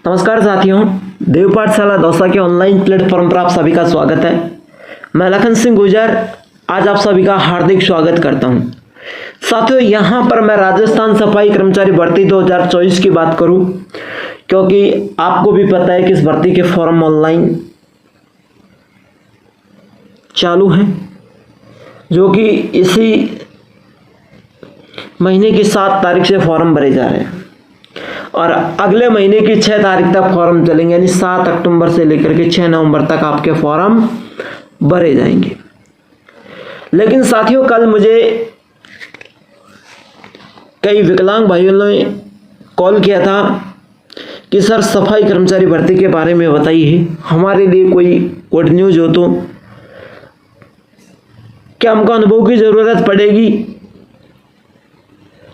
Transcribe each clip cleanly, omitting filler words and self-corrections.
नमस्कार साथियों, देव पाठशाला दौसा के ऑनलाइन प्लेटफॉर्म पर आप सभी का स्वागत है। मैं लखन सिंह गुर्जर आज आप सभी का हार्दिक स्वागत करता हूं। साथियों, यहां पर मैं राजस्थान सफाई कर्मचारी भर्ती 2024 की बात करूं, क्योंकि आपको भी पता है कि इस भर्ती के फॉर्म ऑनलाइन चालू हैं, जो कि इसी महीने की 7 तारीख से फॉर्म भरे जा रहे हैं और अगले महीने की 6 तारीख तक फॉर्म चलेंगे, यानी 7 अक्टूबर से लेकर के 6 नवंबर तक आपके फॉर्म भरे जाएंगे। लेकिन साथियों, कल मुझे कई विकलांग भाइयों ने कॉल किया था कि सर सफाई कर्मचारी भर्ती के बारे में बताइए, हमारे लिए कोई गुड न्यूज हो तो। क्या हमको अनुभव की ज़रूरत पड़ेगी?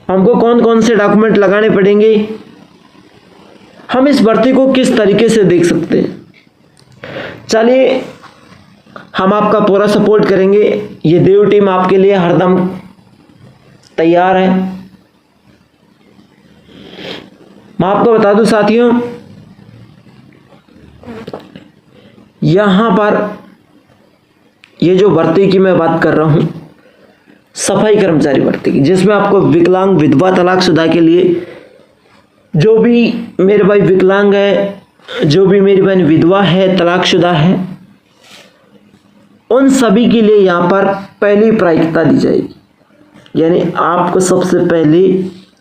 हमको कौन कौन से डॉक्यूमेंट लगाने पड़ेंगे? हम इस भर्ती को किस तरीके से देख सकते हैं? चलिए, हम आपका पूरा सपोर्ट करेंगे। ये देव टीम आपके लिए हरदम तैयार है। मैं आपको बता दूं साथियों, यहां पर ये जो भर्ती की मैं बात कर रहा हूं, सफाई कर्मचारी भर्ती की, जिसमें आपको विकलांग, विधवा, तलाकशुदा के लिए, जो भी मेरे भाई विकलांग है, जो भी मेरी बहन विधवा है, तलाकशुदा है, उन सभी के लिए यहाँ पर पहली प्राथमिकता दी जाएगी, यानी आपको सबसे पहले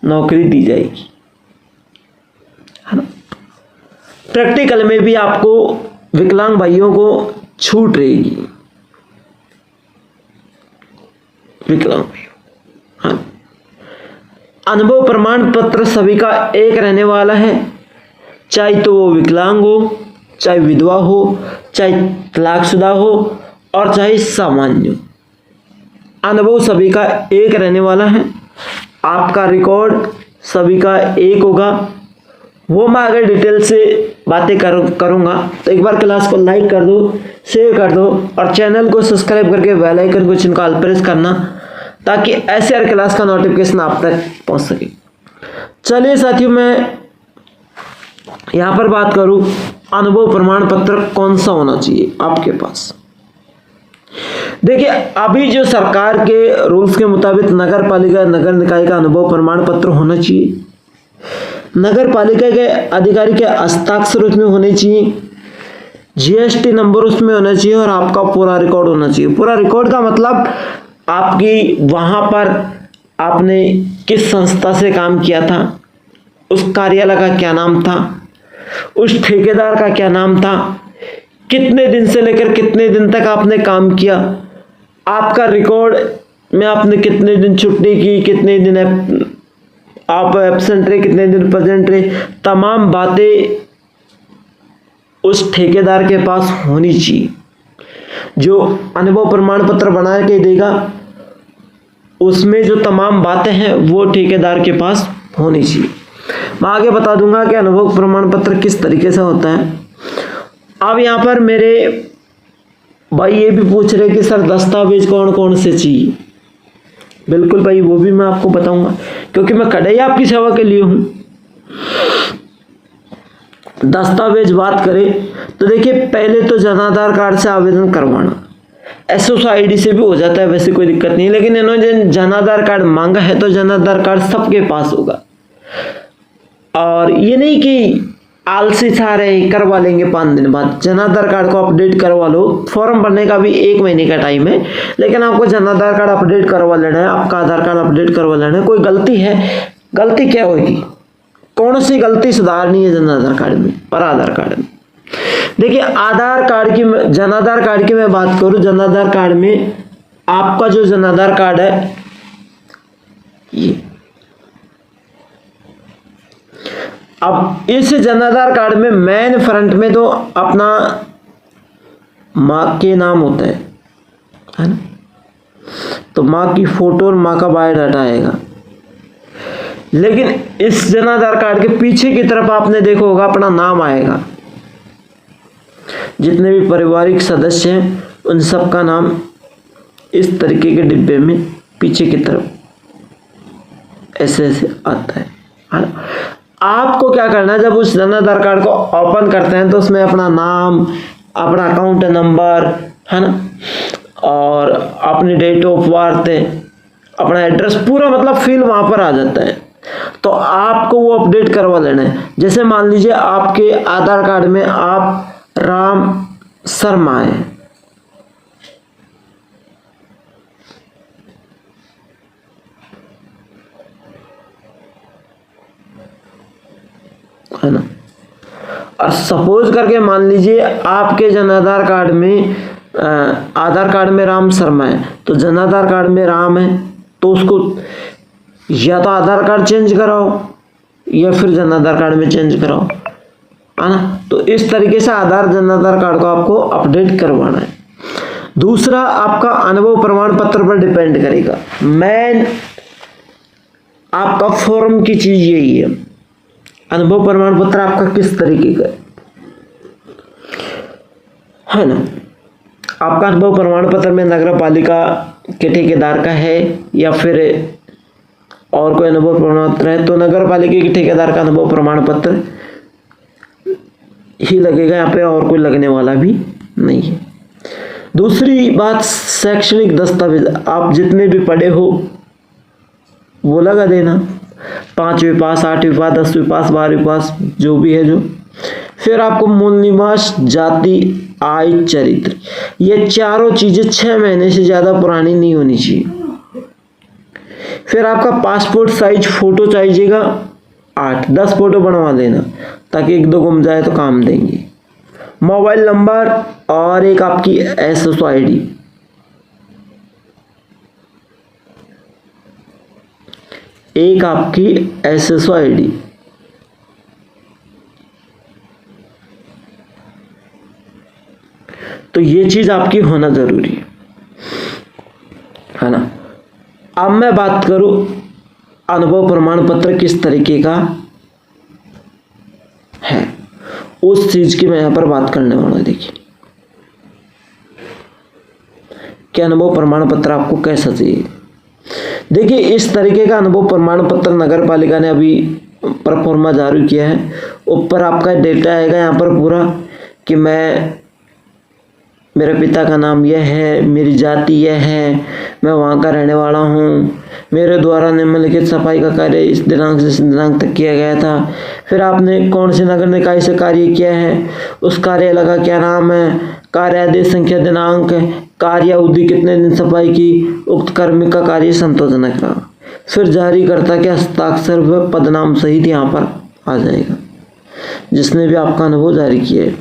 नौकरी दी जाएगी, है ना। प्रैक्टिकल में भी आपको विकलांग भाइयों को छूट रहेगी, विकलांग भाइयों। हाँ, अनुभव प्रमाण पत्र सभी का एक रहने वाला है, चाहे तो वो विकलांग हो, चाहे विधवा हो, चाहे तलाकशुदा हो और चाहे सामान्य। अनुभव सभी का एक रहने वाला है। आपका रिकॉर्ड सभी का एक होगा। वो मैं अगर डिटेल से बातें करूँगा तो एक बार क्लास को लाइक कर दो, शेयर कर दो और चैनल को सब्सक्राइब करके बेल आइकन को चिन्ह को ऑल प्रेस करना, ताकि ऐसे हर क्लास का नोटिफिकेशन आप तक पहुंच सके। चलिए साथियों, मैं यहाँ पर बात करूँ, अनुभव प्रमाण पत्र कौन सा होना चाहिए आपके पास। देखिए, अभी जो सरकार के रूल्स के मुताबिक नगर पालिका, नगर निकाय का अनुभव प्रमाण पत्र होना चाहिए। नगर पालिका के अधिकारी के हस्ताक्षर उसमें होने चाहिए, जीएसटी नंबर उसमें होना चाहिए और आपका पूरा रिकॉर्ड होना चाहिए। पूरा रिकॉर्ड का मतलब आपकी वहाँ पर आपने किस संस्था से काम किया था, उस कार्यालय का क्या नाम था, उस ठेकेदार का क्या नाम था, कितने दिन से लेकर कितने दिन तक आपने काम किया, आपका रिकॉर्ड में आपने कितने दिन छुट्टी की, कितने दिन आप एब्सेंट रहे, कितने दिन प्रेजेंट रहे, तमाम बातें उस ठेकेदार के पास होनी चाहिए। जो अनुभव प्रमाण पत्र बना के देगा, उसमें जो तमाम बातें हैं वो ठेकेदार के पास होनी चाहिए। मैं आगे बता दूंगा कि अनुभव प्रमाण पत्र किस तरीके से होता है। अब यहाँ पर मेरे भाई ये भी पूछ रहे कि सर दस्तावेज कौन कौन से चाहिए। बिल्कुल भाई, वो भी मैं आपको बताऊंगा, क्योंकि मैं खड़ा ही आपकी सेवा के लिए हूँ। दस्तावेज बात करें तो देखिए, पहले तो जन आधार कार्ड से आवेदन करवाना, एसओसी आईडी से भी हो जाता है, वैसे कोई दिक्कत नहीं। लेकिन इन्होंने जन आधार कार्ड मांगा है तो जन आधार कार्ड सबके पास होगा, और ये नहीं कि आलसी था रहे करवा लेंगे 5 दिन बाद। जन आधार कार्ड को अपडेट करवा लो। फॉर्म भरने का भी 1 महीने का टाइम है, लेकिन आपको जन आधार कार्ड अपडेट करवा लेना है, आपका आधार कार्ड अपडेट करवा लेना है। कोई गलती है, गलती क्या होगी, कौन सी गलती सुधारनी है जन आधार कार्ड में और आधार कार्ड में। देखिए, आधार कार्ड की, जन आधार कार्ड की मैं बात करूं, जन आधार कार्ड में आपका जो जन आधार कार्ड है, ये अब इस जन आधार कार्ड में मेन फ्रंट में तो अपना माँ के नाम होता है ना, तो माँ की फोटो और माँ का बायोडाटा आएगा। लेकिन इस जन आधार कार्ड के पीछे की तरफ आपने देखा होगा अपना नाम आएगा। जितने भी पारिवारिक सदस्य हैं उन सब का नाम इस तरीके के डिब्बे में पीछे की तरफ ऐसे ऐसे आता है। आपको क्या करना है, जब उस जन आधार कार्ड को ओपन करते हैं तो उसमें अपना नाम, अपना अकाउंट नंबर है ना, और अपनी डेट ऑफ बर्थ, अपना एड्रेस पूरा मतलब फिल वहाँ पर आ जाता है। तो आपको वो अपडेट करवा लेना है। जैसे मान लीजिए आपके आधार कार्ड में आप राम शर्मा है ना, और सपोज करके मान लीजिए आपके जन आधार कार्ड में आधार कार्ड में राम शर्मा है, तो जन आधार कार्ड में राम है, तो उसको या तो आधार कार्ड चेंज कराओ या फिर जन आधार कार्ड में चेंज कराओ, है ना। तो इस तरीके से जन आधार कार्ड को आपको अपडेट करवाना है। दूसरा आपका अनुभव प्रमाण पत्र पर डिपेंड करेगा। मेन आपका फॉर्म की चीज यही है, अनुभव प्रमाण पत्र आपका किस तरीके का है ना। आपका अनुभव प्रमाण पत्र में नगर पालिका के ठेकेदार का है या फिर और कोई अनुभव प्रमाण पत्र है, तो नगर पालिका के ठेकेदार का अनुभव प्रमाण पत्र ही लगेगा यहाँ पे, और कोई लगने वाला भी नहीं है। दूसरी बात, शैक्षणिक दस्तावेज आप जितने भी पढ़े हो वो लगा देना, 5वीं पास, 8वीं पास, 10वीं पास, 12वीं पास, जो भी है जो। फिर आपको मूल निवास, जाति, आय, चरित्र, ये चारों चीजें 6 महीने से ज्यादा पुरानी नहीं होनी चाहिए। फिर आपका पासपोर्ट साइज फोटो चाहिएगा 8-10 फोटो बनवा देना, ताकि 1-2 गुम जाए तो काम देंगे। मोबाइल नंबर और एक आपकी SSO ID, एक आपकी SSO ID, तो ये चीज आपकी होना जरूरी है ना। अब मैं बात करूं अनुभव प्रमाण पत्र किस तरीके का है, उस चीज की मैं यहां पर बात करने वाला हूं। देखिए कि अनुभव प्रमाण पत्र आपको कैसा चाहिए। देखिए इस तरीके का अनुभव प्रमाण पत्र नगर पालिका ने अभी परफॉर्मा जारी किया है। ऊपर आपका डेटा आएगा यहाँ पर पूरा कि मेरे पिता का नाम यह है, मेरी जाति यह है, मैं वहाँ का रहने वाला हूँ, मेरे द्वारा निम्नलिखित सफाई का कार्य इस दिनांक से इस दिनांक तक किया गया था। फिर आपने कौन से नगर निकाय से कार्य किया है, उस कार्यालय का क्या नाम है, कार्य आदेश संख्या, दिनांक, कार्य अवधि, कितने दिन सफाई की, उक्त कर्मी का कार्य संतोषजनक रहा। फिर जारीकर्ता के हस्ताक्षर व पदनाम सहित यहाँ पर आ जाएगा जिसने भी आपका अनुभव जारी किया है।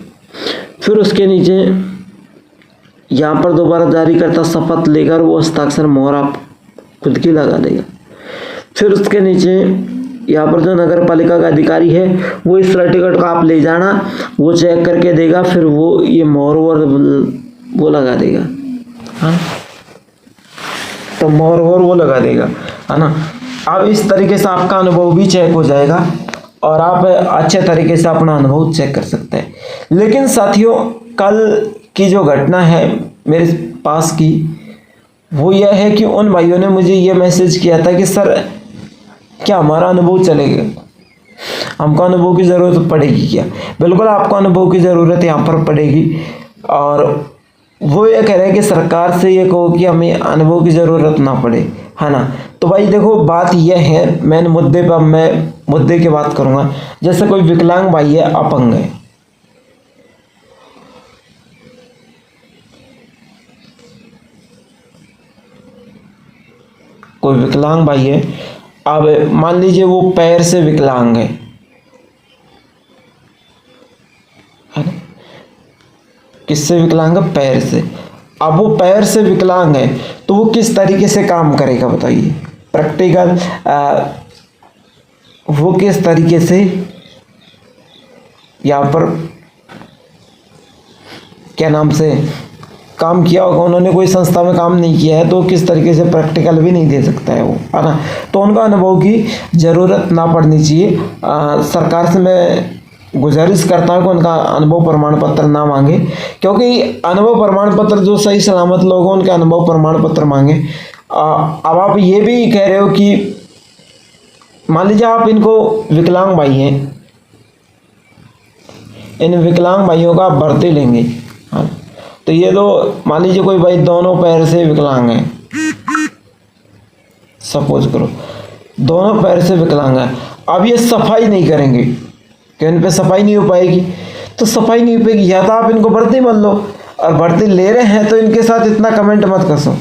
फिर उसके नीचे यहाँ पर दोबारा जारीकर्ता शपथ लेकर वो हस्ताक्षर मोहर आप खुद की लगा देगा। फिर उसके नीचे यहाँ पर जो नगर पालिका का अधिकारी है वो इस सर्टिफिकेट को आप ले जाना, वो चेक करके देगा, फिर वो ये मोहर वो लगा देगा, हाँ, तो मोहर वो लगा देगा, है ना। अब इस तरीके से आपका अनुभव भी चेक हो जाएगा और आप अच्छे तरीके से अपना अनुभव चेक कर सकते हैं। लेकिन साथियों, कल की जो घटना है मेरे पास की, वो यह है कि उन भाइयों ने मुझे ये मैसेज किया था कि सर क्या हमारा अनुभव चलेगा, हमको अनुभव की ज़रूरत पड़ेगी क्या। बिल्कुल आपको अनुभव की ज़रूरत यहाँ पर पड़ेगी, और वो ये कह रहे हैं कि सरकार से ये कहो कि हमें अनुभव की ज़रूरत ना पड़े, है ना। तो भाई देखो बात यह है, मैं मुद्दे की बात करूँगा। जैसे कोई विकलांग भाई है, अपंग है, कोई विकलांग भाई है, अब मान लीजिए वो पैर से विकलांग है ना, किससे विकलांग है, पैर से। अब वो पैर से विकलांग है तो वो किस तरीके से काम करेगा बताइए, प्रैक्टिकल वो किस तरीके से यहाँ पर क्या नाम से काम किया होगा, उन्होंने कोई संस्था में काम नहीं किया है तो किस तरीके से प्रैक्टिकल भी नहीं दे सकता है वो, है ना। तो उनका अनुभव की ज़रूरत ना पड़नी चाहिए। सरकार से मैं गुजारिश करता हूँ कि उनका अनुभव प्रमाण पत्र ना मांगे, क्योंकि अनुभव प्रमाण पत्र जो सही सलामत लोग हैं उनके अनुभव प्रमाण पत्र मांगे। अब आप ये भी कह रहे हो कि मान लीजिए आप इनको विकलांग भाई हैं, इन विकलांग भाइयों का आप भर्ती लेंगे, हाँ, तो ये दो, मान लीजिए कोई भाई दोनों पैर से विकलांग है, सपोज करो दोनों पैर से विकलांग है। अब ये सफाई नहीं करेंगे कि इन पे सफाई नहीं हो पाएगी, तो सफाई नहीं हो पाएगी, या तो आप इनको भर्ती मान लो, और भर्ती ले रहे हैं तो इनके साथ इतना कमेंट मत कसो।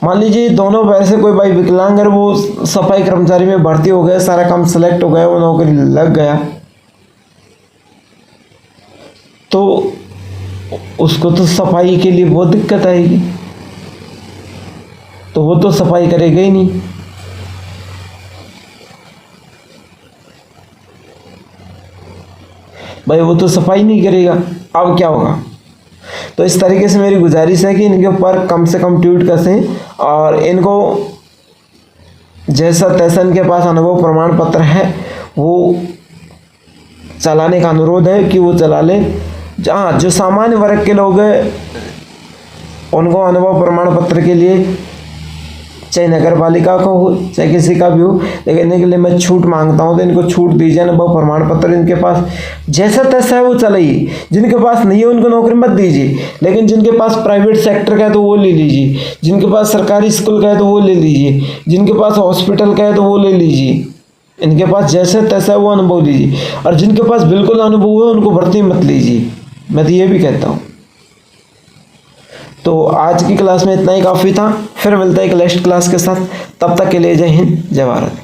मान लीजिए दोनों पैर से कोई भाई विकलांग है, वो सफाई कर्मचारी में भर्ती हो गया, सारा काम सेलेक्ट हो गया, वो नौकरी लग गया, तो उसको तो सफाई के लिए बहुत दिक्कत आएगी, तो वो तो सफाई करेगा ही नहीं। भाई वो तो सफाई नहीं करेगा, अब क्या होगा? तो इस तरीके से मेरी गुजारिश है कि इनके ऊपर कम से कम ट्वीट कसें, और इनको जैसा तैसा इनके पास अनुभव प्रमाण पत्र है वो चलाने का अनुरोध है कि वो चला ले। जहाँ जो सामान्य वर्ग के लोग हैं उनको अनुभव प्रमाण पत्र के लिए चाहे नगर पालिका का हो चाहे किसी का भी हो, लेकिन इनके लिए मैं छूट मांगता हूँ, तो इनको छूट दीजिए। अनुभव प्रमाण पत्र इनके पास जैसा तैसा है वो चलाइए, जिनके पास नहीं है उनको नौकरी मत दीजिए, लेकिन जिनके पास प्राइवेट सेक्टर का है तो वो ले लीजिए, जिनके पास सरकारी स्कूल का है तो वो ले लीजिए, जिनके पास हॉस्पिटल का है तो वो ले लीजिए। इनके पास जैसे तैसा है वो अनुभव लीजिए, और जिनके पास बिल्कुल अनुभव है उनको भर्ती मत लीजिए, मैं तो ये भी कहता हूँ। तो आज की क्लास में इतना ही काफ़ी था, फिर मिलता है एक नेक्स्ट क्लास के साथ, तब तक के लिए जय हिंद जय भारत।